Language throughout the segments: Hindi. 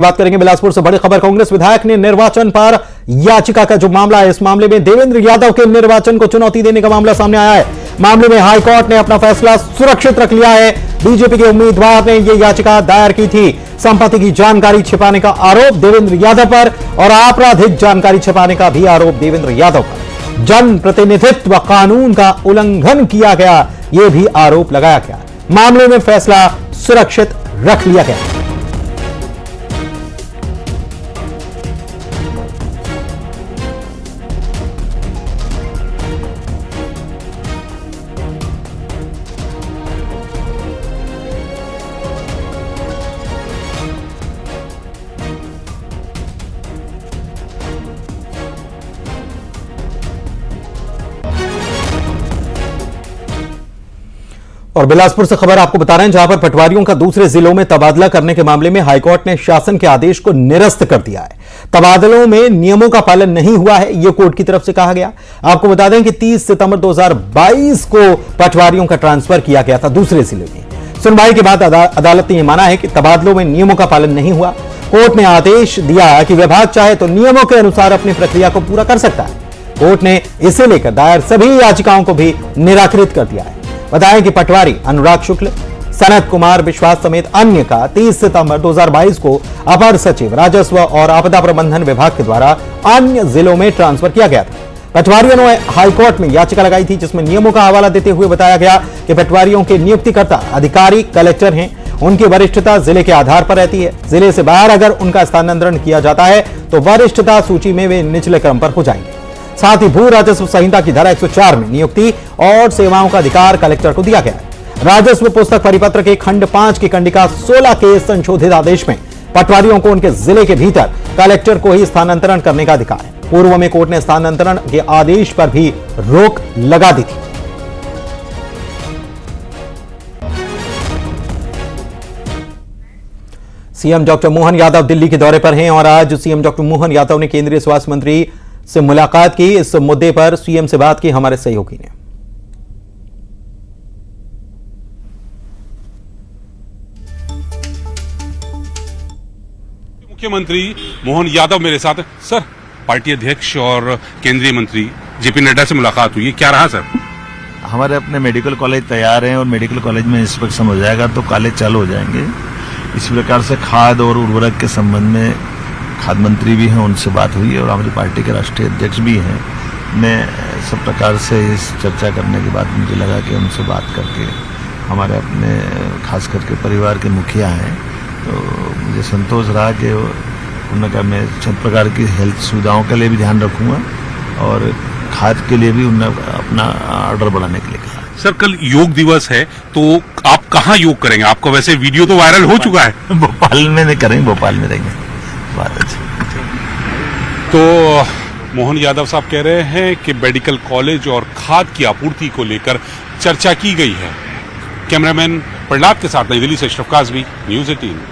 बात करेंगे बिलासपुर से बड़ी खबर। कांग्रेस विधायक ने निर्वाचन पर याचिका का जो मामला है, इस मामले में देवेंद्र यादव के निर्वाचन को चुनौती देने का मामला सामने आया है। मामले में हाईकोर्ट ने अपना फैसला सुरक्षित रख लिया है। बीजेपी के उम्मीदवार ने यह याचिका दायर की थी। संपत्ति की जानकारी छिपाने का आरोप देवेंद्र यादव पर और आपराधिक जानकारी छिपाने का भी आरोप देवेंद्र यादव पर। जनप्रतिनिधित्व कानून का उल्लंघन किया गया, यह भी आरोप लगाया गया। मामले में फैसला सुरक्षित रख लिया गया। और बिलासपुर से खबर आपको बता रहे हैं, जहां पर पटवारियों का दूसरे जिलों में तबादला करने के मामले में हाईकोर्ट ने शासन के आदेश को निरस्त कर दिया है। तबादलों में नियमों का पालन नहीं हुआ है, यह कोर्ट की तरफ से कहा गया। आपको बता दें कि 30 सितंबर 2022 को पटवारियों का ट्रांसफर किया गया था दूसरे जिले में। सुनवाई के बाद अदालत ने यह माना है कि तबादलों में नियमों का पालन नहीं हुआ। कोर्ट ने आदेश दिया कि विभाग चाहे तो नियमों के अनुसार अपनी प्रक्रिया को पूरा कर सकता है। कोर्ट ने इसे लेकर दायर सभी याचिकाओं को भी निराकृत कर दिया है। बताया कि पटवारी अनुराग शुक्ल, सनत कुमार विश्वास समेत अन्य का 30 सितंबर 2022 को अपर सचिव राजस्व और आपदा प्रबंधन विभाग के द्वारा अन्य जिलों में ट्रांसफर किया गया था। पटवारियों ने हाईकोर्ट में याचिका लगाई थी, जिसमें नियमों का हवाला देते हुए बताया गया कि पटवारियों के नियुक्तिकर्ता अधिकारी कलेक्टर हैं। उनकी वरिष्ठता जिले के आधार पर रहती है। जिले से बाहर अगर उनका स्थानांतरण किया जाता है तो वरिष्ठता सूची में वे निचले क्रम पर हो जाएंगे। साथ ही भू राजस्व संहिता की धारा 104 में नियुक्ति और सेवाओं का अधिकार कलेक्टर को दिया गया है। राजस्व पुस्तक परिपत्र के खंड 5 की कंडिका 16 के संशोधित आदेश में पटवारियों को उनके जिले के भीतर कलेक्टर को ही स्थानांतरण करने का अधिकार है। पूर्व में कोर्ट ने स्थानांतरण के आदेश पर भी रोक लगा दी थी। सीएम डॉक्टर मोहन यादव दिल्ली के दौरे पर हैं और आज सीएम डॉक्टर मोहन यादव ने केंद्रीय स्वास्थ्य मंत्री से मुलाकात की। इस मुद्दे पर सीएम से बात की हमारे सहयोगी ने। मुख्यमंत्री मोहन यादव मेरे साथ हैं। सर, पार्टी अध्यक्ष और केंद्रीय मंत्री जेपी नड्डा से मुलाकात हुई है, क्या रहा सर? हमारे अपने मेडिकल कॉलेज तैयार हैं और मेडिकल कॉलेज में इंस्पेक्शन हो जाएगा तो कॉलेज चालू हो जाएंगे। इसी प्रकार से खाद और उर्वरक के संबंध में खाद्य मंत्री भी हैं, उनसे बात हुई है और हमारी पार्टी के राष्ट्रीय अध्यक्ष भी हैं। मैं सब प्रकार से इस चर्चा करने के बाद मुझे लगा कि उनसे बात करके हमारे अपने खास करके परिवार के मुखिया हैं तो मुझे संतोष रहा कि उन्होंने कहा मैं सब प्रकार की हेल्थ सुविधाओं के लिए भी ध्यान रखूँगा और खाद के लिए भी उन्होंने अपना ऑर्डर बढ़ाने के लिए कहा। सर, कल योग दिवस है तो आप कहाँ योग करेंगे? आपका वैसे वीडियो तो वायरल हो चुका है। भोपाल में नहीं करेंगे, भोपाल में रहेंगे। बात अच्छी। तो मोहन यादव साहब कह रहे हैं कि मेडिकल कॉलेज और खाद की आपूर्ति को लेकर चर्चा की गई है। कैमरामैन प्रहलाद के साथ नई दिल्ली से अशरफ काज़मी, न्यूज़ 18।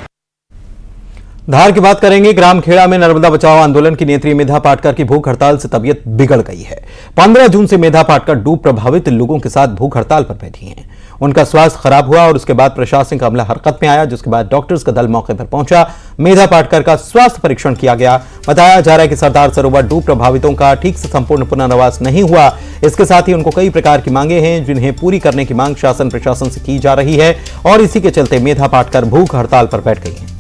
धार की बात करेंगे। ग्रामखेड़ा में नर्मदा बचाओ आंदोलन की नेत्री मेधा पाटकर की भूख हड़ताल से तबीयत बिगड़ गई है। 15 जून से मेधा पाटकर डूब प्रभावित लोगों के साथ भूख हड़ताल पर बैठी हैं। उनका स्वास्थ्य खराब हुआ और उसके बाद प्रशासनिक अमला हरकत में आया, जिसके बाद डॉक्टर्स का दल मौके पर पहुंचा। मेधा पाटकर का स्वास्थ्य परीक्षण किया गया। बताया जा रहा है कि सरदार सरोवर डूब प्रभावितों का ठीक से संपूर्ण पुनर्वास नहीं हुआ। इसके साथ ही उनको कई प्रकार की मांगे हैं, जिन्हें पूरी करने की मांग शासन प्रशासन से की जा रही है और इसी के चलते मेधा पाटकर भूख हड़ताल पर बैठ गई है।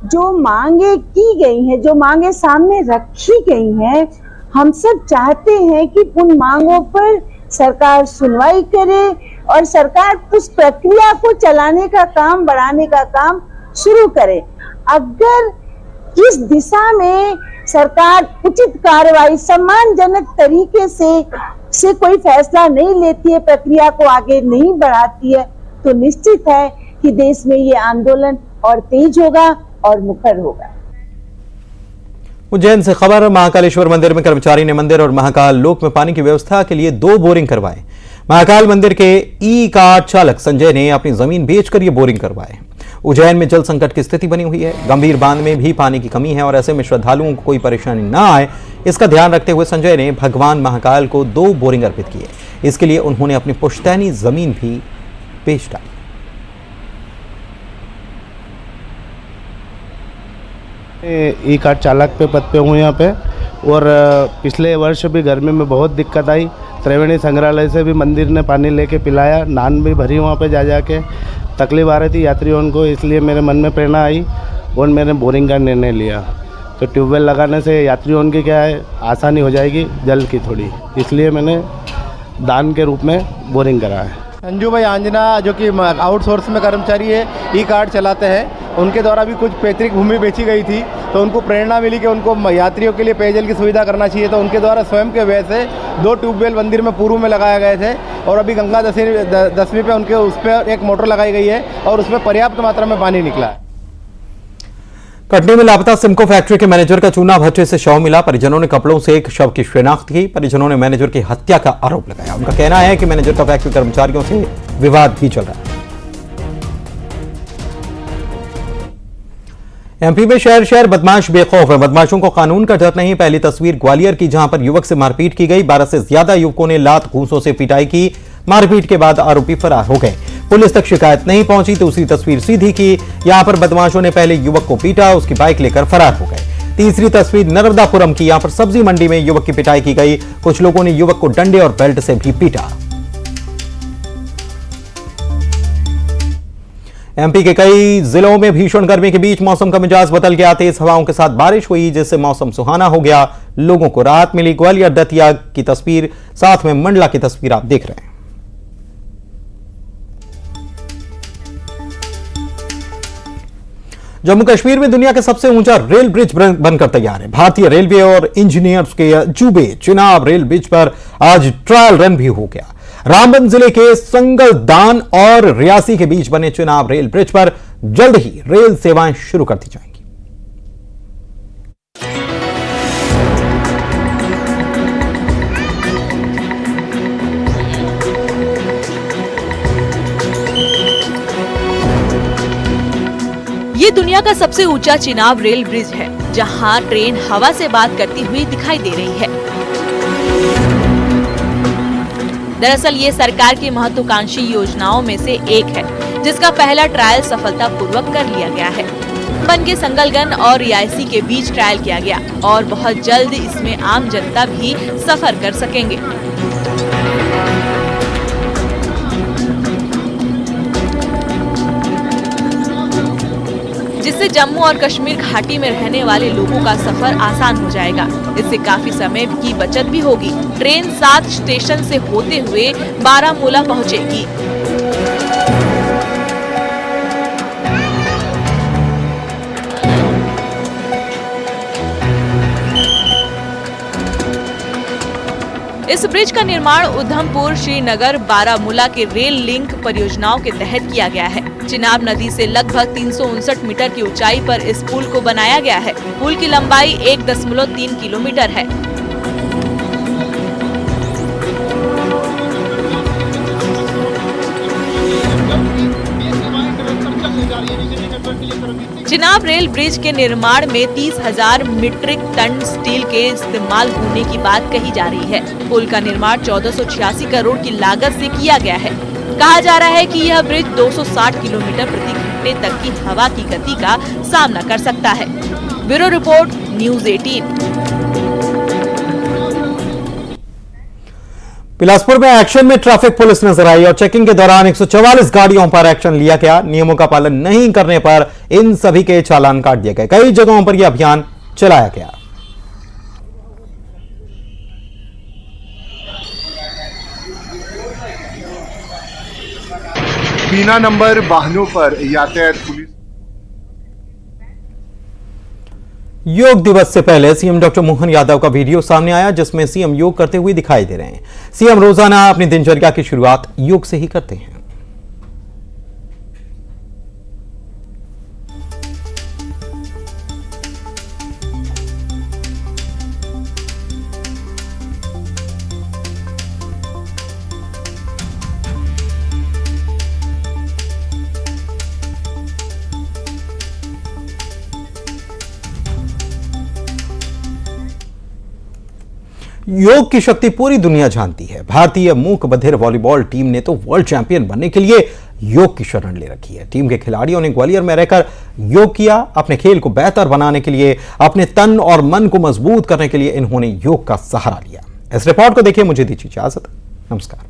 जो मांगे की गई हैं, जो मांगे सामने रखी गई हैं, हम सब चाहते हैं कि उन मांगों पर सरकार सुनवाई करे और सरकार उस प्रक्रिया को चलाने का काम, बढ़ाने का काम शुरू करे। अगर इस दिशा में सरकार उचित कार्रवाई सम्मानजनक तरीके से कोई फैसला नहीं लेती है, प्रक्रिया को आगे नहीं बढ़ाती है, तो निश्चित है कि देश में ये आंदोलन और तेज होगा और मुखर होगा। उज्जैन से खबर। महाकालेश्वर मंदिर में कर्मचारी ने मंदिर और महाकाल लोक में पानी की व्यवस्था के लिए 2 बोरिंग करवाए। महाकाल मंदिर के ई कार्ड चालक संजय ने अपनी जमीन बेचकर ये बोरिंग करवाए। उज्जैन में जल संकट की स्थिति बनी हुई है। गंभीर बांध में भी पानी की कमी है और ऐसे में श्रद्धालुओं को कोई परेशानी न आए, इसका ध्यान रखते हुए संजय ने भगवान महाकाल को 2 बोरिंग अर्पित किए। इसके लिए उन्होंने अपनी पुश्तैनी जमीन भी बेच डाली। ई कार्ड चालक पे पद पे हूँ यहाँ पे। और पिछले वर्ष भी गर्मी में बहुत दिक्कत आई। त्रिवेणी संग्रहालय से भी मंदिर ने पानी लेके पिलाया, नान भी भरी वहाँ पे जा के। तकलीफ आ रही थी यात्रियों को, इसलिए मेरे मन में प्रेरणा आई और मैंने बोरिंग का निर्णय लिया। तो ट्यूबवेल लगाने से यात्रियों की क्या है आसानी हो जाएगी जल की थोड़ी, इसलिए मैंने दान के रूप में बोरिंग करा है। अंजू भाई आंजना जो कि आउटसोर्स में कर्मचारी है, ई कार्ड चलाते हैं, उनके द्वारा भी कुछ पैतृक भूमि बेची गई थी, तो उनको प्रेरणा मिली कि उनको यात्रियों के लिए पेयजल की सुविधा करना चाहिए। तो उनके द्वारा स्वयं के व्यय से 2 ट्यूबवेल मंदिर में पूर्व में लगाए गए थे और अभी गंगा दशमी पे उनके उस पर एक मोटर लगाई गई है और उसमें पर्याप्त मात्रा में पानी निकला है। कटनी में लापता सिमको फैक्ट्री के मैनेजर का चूना भट्टे से शव मिला। परिजनों ने कपड़ों से एक शव की शिनाख्त की। परिजनों ने मैनेजर की हत्या का आरोप लगाया। उनका कहना है कि मैनेजर का फैक्ट्री कर्मचारियों से विवाद भी चल रहा है। एमपी में शहर शहर बदमाश बेखौफ है। बदमाशों को कानून का डर नहीं। पहली तस्वीर ग्वालियर की, जहां पर युवक से मारपीट की गई। 12 से ज्यादा युवकों ने लात घूंसों से पिटाई की। मारपीट के बाद आरोपी फरार हो गए। पुलिस तक शिकायत नहीं पहुंची। दूसरी तस्वीर सीधी की, यहां पर बदमाशों ने पहले युवक को पीटा, उसकी बाइक लेकर फरार हो गए। तीसरी तस्वीर नर्मदापुरम की, यहां पर सब्जी मंडी में युवक की पिटाई की गई। कुछ लोगों ने युवक को डंडे और बेल्ट से भी पीटा। एमपी के कई जिलों में भीषण गर्मी के बीच मौसम का मिजाज बदल गया। तेज हवाओं के साथ बारिश हुई, जिससे मौसम सुहाना हो गया। लोगों को राहत मिली। ग्वालियर दतिया की तस्वीर, साथ में मंडला की तस्वीर आप देख रहे हैं। जम्मू कश्मीर में दुनिया का सबसे ऊंचा रेल ब्रिज बनकर तैयार है। भारतीय रेलवे और इंजीनियर्स के अजूबे चिनाब रेल ब्रिज पर आज ट्रायल रन भी हो गया। रामबन जिले के संगलदान और रियासी के बीच बने चिनाब रेल ब्रिज पर जल्द ही रेल सेवाएं शुरू कर दी जाएंगी। ये दुनिया का सबसे ऊंचा चिनाब रेल ब्रिज है, जहां ट्रेन हवा से बात करती हुई दिखाई दे रही है। दरअसल ये सरकार की महत्वाकांक्षी योजनाओं में से एक है, जिसका पहला ट्रायल सफलतापूर्वक कर लिया गया है। बन के संगलगन और रियासी के बीच ट्रायल किया गया और बहुत जल्द इसमें आम जनता भी सफर कर सकेंगे। जिससे जम्मू और कश्मीर घाटी में रहने वाले लोगों का सफर आसान हो जाएगा। इससे काफी समय की बचत भी होगी। ट्रेन 7 स्टेशन से होते हुए बारामूला पहुंचेगी। इस ब्रिज का निर्माण उधमपुर, श्रीनगर, बारामूला के रेल लिंक परियोजनाओं के तहत किया गया है। चिनाब नदी से लगभग 359 मीटर की ऊंचाई पर इस पुल को बनाया गया है। पुल की लंबाई 1.3 किलोमीटर है। चिनाब रेल ब्रिज के निर्माण में 30,000 मीट्रिक टन स्टील के इस्तेमाल होने की बात कही जा रही है। पुल का निर्माण 1486 करोड़ की लागत से किया गया है। कहा जा रहा है कि यह ब्रिज 260 किलोमीटर प्रति घंटे तक की हवा की गति का सामना कर सकता है। Bureau report, news 18। बिलासपुर में एक्शन में ट्रैफिक पुलिस नजर आई और चेकिंग के दौरान 144 गाड़ियों पर एक्शन लिया गया। नियमों का पालन नहीं करने पर इन सभी के चालान काट दिए गए। कई जगहों पर यह अभियान चलाया गया। बिना नंबर वाहनों पर यातायात पुलिस। योग दिवस से पहले सीएम डॉक्टर मोहन यादव का वीडियो सामने आया, जिसमें सीएम योग करते हुए दिखाई दे रहे हैं। सीएम रोजाना अपनी दिनचर्या की शुरुआत योग से ही करते हैं। योग की शक्ति पूरी दुनिया जानती है। भारतीय मूक बधिर वॉलीबॉल टीम ने तो वर्ल्ड चैंपियन बनने के लिए योग की शरण ले रखी है। टीम के खिलाड़ियों ने ग्वालियर में रहकर योग किया। अपने खेल को बेहतर बनाने के लिए, अपने तन और मन को मजबूत करने के लिए इन्होंने योग का सहारा लिया। इस रिपोर्ट को देखिए, मुझे दीजिए इजाजत। नमस्कार।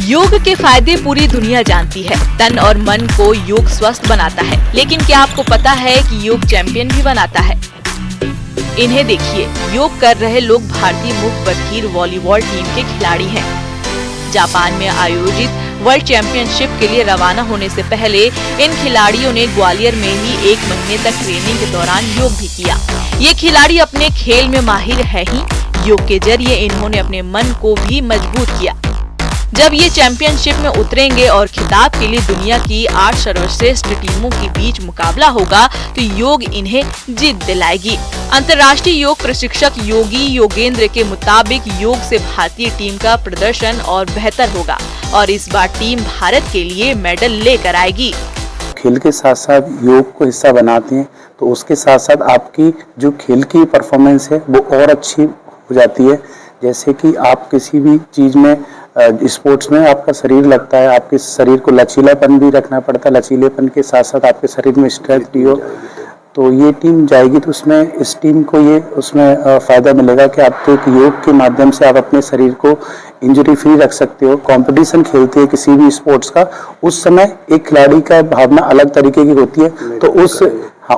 योग के फायदे पूरी दुनिया जानती है। तन और मन को योग स्वस्थ बनाता है, लेकिन क्या आपको पता है कि योग चैंपियन भी बनाता है? इन्हें देखिए, योग कर रहे लोग भारतीय मुख बधिर वॉलीबॉल टीम के खिलाड़ी हैं। जापान में आयोजित वर्ल्ड चैंपियनशिप के लिए रवाना होने से पहले इन खिलाड़ियों ने ग्वालियर में ही 1 महीने तक ट्रेनिंग के दौरान योग भी किया। ये खिलाड़ी अपने खेल में माहिर है ही, योग के जरिए इन्होंने अपने मन को भी मजबूत किया। जब ये चैंपियनशिप में उतरेंगे और खिताब के लिए दुनिया की 8 सर्वश्रेष्ठ टीमों के बीच मुकाबला होगा, तो योग इन्हें जीत दिलाएगी। अंतर्राष्ट्रीय योग प्रशिक्षक योगी योगेंद्र के मुताबिक योग से भारतीय टीम का प्रदर्शन और बेहतर होगा और इस बार टीम भारत के लिए मेडल लेकर आएगी। खेल के साथ साथ योग को हिस्सा बनाते हैं तो उसके साथ साथ आपकी जो खेल की परफॉर्मेंस है वो और अच्छी हो जाती है। जैसे कि आप किसी भी चीज में स्पोर्ट्स में आपका शरीर लगता है, आपके शरीर को लचीलापन भी रखना पड़ता है। लचीलेपन के साथ साथ आपके शरीर में स्ट्रेंथ भी हो, तो ये टीम जाएगी तो उसमें इस टीम को ये उसमें फायदा मिलेगा कि आप एक योग के माध्यम से आप अपने शरीर को इंजरी फ्री रख सकते हो। कंपटीशन खेलते हैं किसी भी स्पोर्ट्स का, उस समय एक खिलाड़ी का भावना अलग तरीके की होती है, तो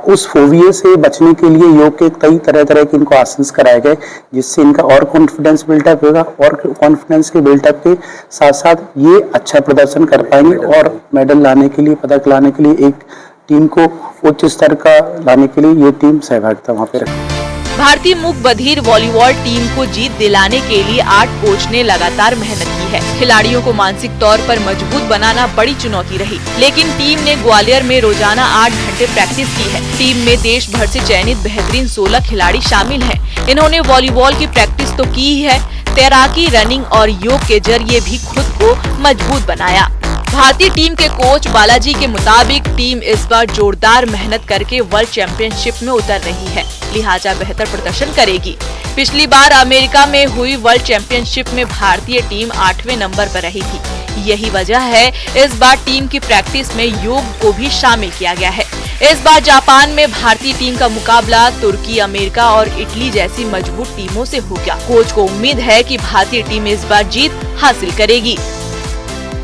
उस फोबिया से बचने के लिए योग के कई तरह के इनको आसन कराए गए, जिससे इनका और कॉन्फिडेंस बिल्डअप होगा और कॉन्फिडेंस के बिल्डअप के साथ साथ ये अच्छा प्रदर्शन कर पाएंगे और मेडल लाने के लिए, पदक लाने के लिए, एक टीम को उच्च स्तर का लाने के लिए ये टीम सहभागिता वहाँ पे रखी। भारतीय मुख बधिर वॉलीबॉल टीम को जीत दिलाने के लिए 8 कोच ने लगातार मेहनत की है। खिलाड़ियों को मानसिक तौर पर मजबूत बनाना बड़ी चुनौती रही, लेकिन टीम ने ग्वालियर में रोजाना 8 घंटे प्रैक्टिस की है। टीम में देश भर से चयनित बेहतरीन 16 खिलाड़ी शामिल हैं। इन्होंने वॉलीबॉल की प्रैक्टिस तो की ही है, तैराकी, रनिंग और योग के जरिए भी खुद को मजबूत बनाया। भारतीय टीम के कोच बालाजी के मुताबिक टीम इस बार जोरदार मेहनत करके वर्ल्ड चैंपियनशिप में उतर रही है, लिहाजा बेहतर प्रदर्शन करेगी। पिछली बार अमेरिका में हुई वर्ल्ड चैंपियनशिप में भारतीय टीम 8वें नंबर पर रही थी। यही वजह है इस बार टीम की प्रैक्टिस में योग को भी शामिल किया गया है। इस बार जापान में भारतीय टीम का मुकाबला तुर्की, अमेरिका और इटली जैसी मजबूत टीमों से होगा। कोच को उम्मीद है कि भारतीय टीम इस बार जीत हासिल करेगी।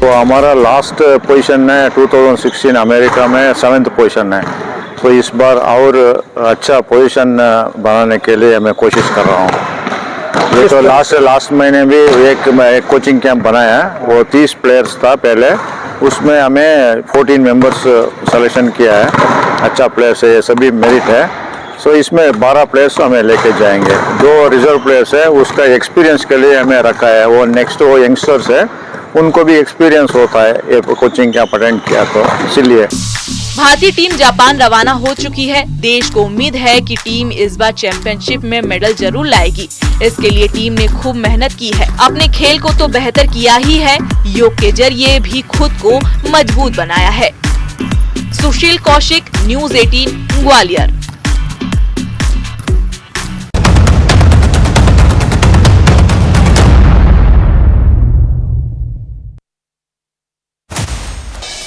तो हमारा लास्ट पोजीशन है 2016 अमेरिका में 7th पोजीशन है, तो इस बार और अच्छा पोजीशन बनाने के लिए मैं कोशिश कर रहा हूँ। ये तो लास्ट महीने भी एक कोचिंग कैंप बनाया है, वो 30 प्लेयर्स था पहले, उसमें हमें 14 मेंबर्स सिलेक्शन किया है। अच्छा प्लेयर्स है, ये सभी मेरिट है। सो इसमें 12 प्लेयर्स हमें लेके जाएंगे। जो रिजर्व प्लेयर्स है उसका एक्सपीरियंस के लिए हमें रखा है, वो नेक्स्ट वो यंगस्टर्स है, उनको भी एक्सपीरियंस होता है ये कोचिंग कैंप अटेंड किया, तो इसीलिए। भारतीय टीम जापान रवाना हो चुकी है। देश को उम्मीद है कि टीम इस बार चैंपियनशिप में मेडल जरूर लाएगी। इसके लिए टीम ने खूब मेहनत की है, अपने खेल को तो बेहतर किया ही है, योग के जरिए भी खुद को मजबूत बनाया है। सुशील कौशिक, न्यूज़ 18 ग्वालियर।